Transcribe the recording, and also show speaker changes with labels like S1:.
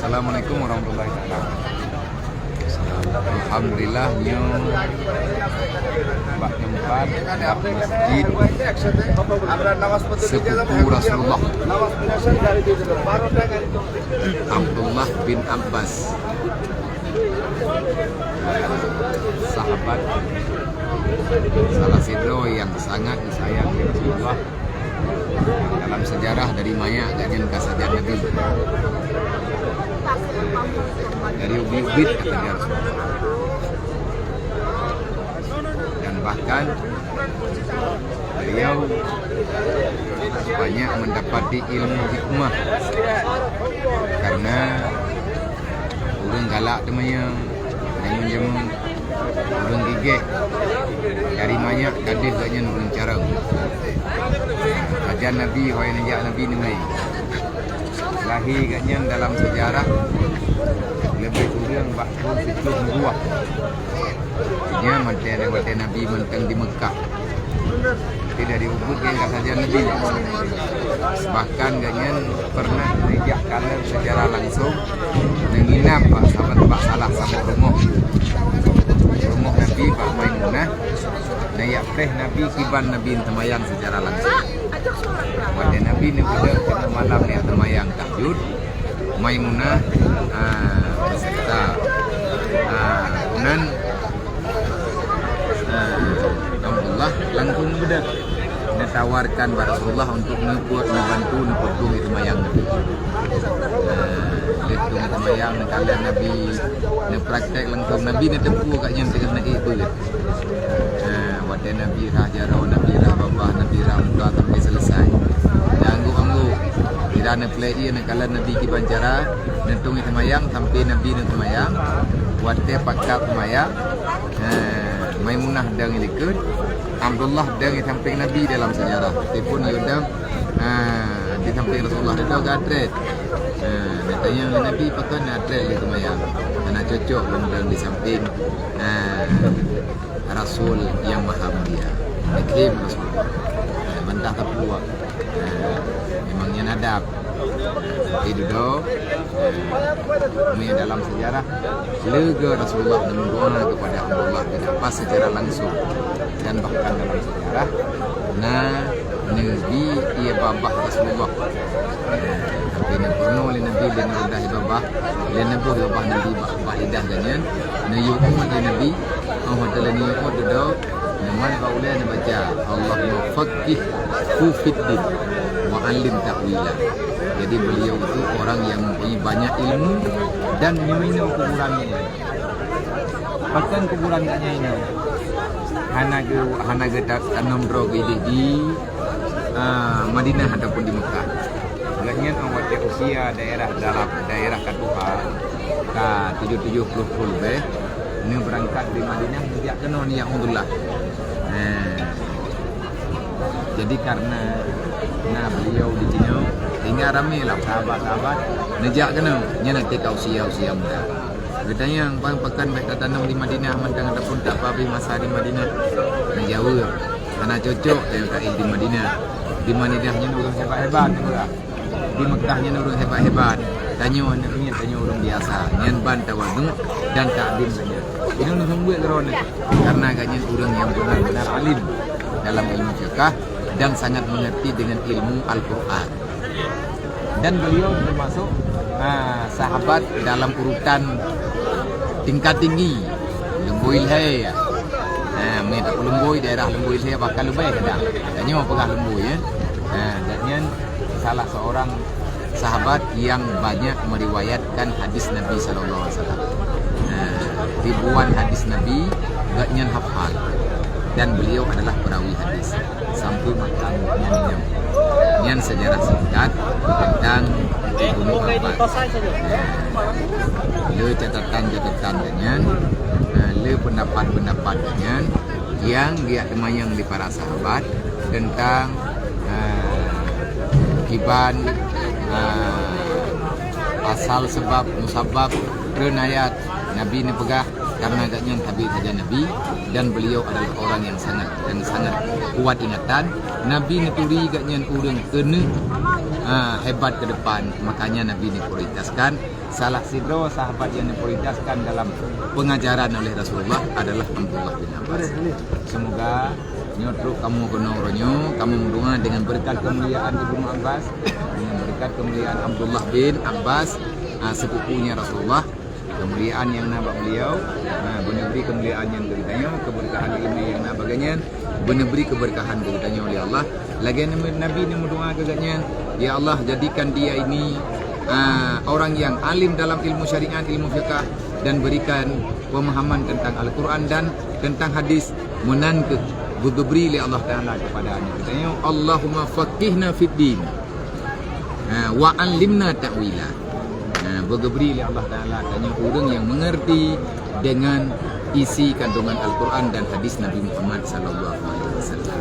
S1: Assalamualaikum warahmatullahi wabarakatuh. Alhamdulillah nyo bak tempat ada masjid sepupu Rasulullah Abdullah bin Abbas, sahabat salah satu yang sangat disayangi Rasulullah. Dalam sejarah dari Maya agaknya kasajar Nabi dari ubit-ubit katanya Rasulullah. Dan bahkan beliau banyak mendapati ilmu hikmah karena orang galak temanya jamun-jamun orang gigih dari banyak kadis agaknya orang carang ajar Nabi hoy najak Nabi ni lahir agaknya dalam sejarah lebih kurang bakul 70 buah. Nya mati Nabi mentang di Mekah. Tidak di Uhud yang saja Nabi. Bahkan ganyan pernah diajak kalian secara langsung menginap Pak sahabat Pak Salah sama rumah Nabi Pak Maimunah. Nayak teh Nabi kiban Nabi temayang secara langsung. Pada Nabi ni pada kena malam ni temayang tahajud. Maimunah beserta kemudian Abdullah langsung bedak ditawarkan pada Rasulullah untuk membantu nepotong itu mayang Nabi. Itu mayang kalian Nabi nepraktek langsung Nabi netempu katnya tengah nak itu. Wadah Nabi rajarau Nabi rabah Nabi ramda sampai selesai. Anggu tidak nak play nak kalian Nabi kiban cara nentung itu mayang sampai Nabi nentung mayang. Wadah pakar mayang. Maimunah dang ikut, Abdullah dang sampai Nabi dalam sejarah. Tipun yudam di samping Rasulullah itu gadret. Katanya Nabi pakai gadret itu mayang. Karena cocok benar di samping Rasul yang maha mulia. Dikim Rasulullah. Bantah terpuak. Memangnya nadab. Itu do. Dalam sejarah lega Rasulullah berdoa kepada Allah tidak pas secara langsung dan bahkan dalam sejarah Nabi ia babah Rasulullah tapi pernah oleh Nabi dan mudah babah dan Nabi babah Nabi baidah ganyan nayu'ud Nabi Allah telah nayu'ud do naman baulai baca Allah mufaqqih fiddin wa alim ta'wila. Jadi beliau itu orang yang mempunyai banyak ilmu dan meminum kuburannya. Bahkan kuburannya ini hanaga tanam drogi di Madinah ataupun di Mekah. Agaknya awalnya usia daerah dalam daerah Katuha ke 70 lebih. Ini berangkat dari Madinah sejak kena ni Abdullah. Jadi karena beliau di sini tinggal ramai lah sahabat-sahabat nejak kena nya nanti kau usia muda. Katanya yang pakan baik tanam di Madinah mentang ataupun tak apa masa di Madinah jauh karena cocok dengan kai di Madinah. Di Madinahnya orang hebat-hebat juga. Di Mekahnya orang hebat-hebat. Tanya orang biasa. Nyan ban tawadu dan ta'lim saja. Ini langsung buat kerana karena agaknya orang yang benar-benar alim dalam ilmu fiqh dan sangat mengerti dengan ilmu Al-Quran. Dan beliau termasuk sahabat dalam urutan tingkat tinggi Lembui Ilhai. Mengenai Lembui, daerah Lembui Ilhai bakal lebih kadang. Katanya mau pegang Lembui ya. Katanya salah seorang sahabat yang banyak meriwayatkan hadis Nabi SAW. Ribuan hadis Nabi katanya hafal. Dan beliau adalah perawi hadis sampai makan nyan sejarah singkat tentang Ibnu Abbas. Le catatan dengan le pendapat dengan yang dia temayang di para sahabat tentang kiban asal sebab musabab renayat Nabi ni pegah karena agaknya tabi saja Nabi dan beliau adalah orang yang sangat kuat ingatan. Nabi ni turi agaknya orang kena hebat ke depan, makanya Nabi ni prioritaskan salah sidro sahabat yang diprioritaskan dalam pengajaran oleh Rasulullah adalah Abdullah bin Abbas. Semoga nyotro kamu ronyo, kamu mendoa dengan berkat kemuliaan Ibnu Abbas, dengan berkat kemuliaan Abdullah bin Abbas, sepupunya Rasulullah, kemuliaan yang nabak beliau, beri kemuliaan yang beritanya, keberkahan ilmu yang nabaganya, beri keberkahan beritanya oleh Allah. Lagi Nabi ini mendoa kegatnya, ya Allah jadikan dia ini orang yang alim dalam ilmu syariat, ilmu fiqh, dan berikan pemahaman tentang Al-Quran dan tentang hadis, menangkap beri oleh Allah Ta'ala kepadanya. Katanya, Allahumma faqihna fid din wa 'allimna ta'wila. Beri oleh Allah Ta'ala katanya orang yang mengerti dengan isi kandungan Al-Quran dan hadis Nabi Muhammad sallallahu alaihi wasallam.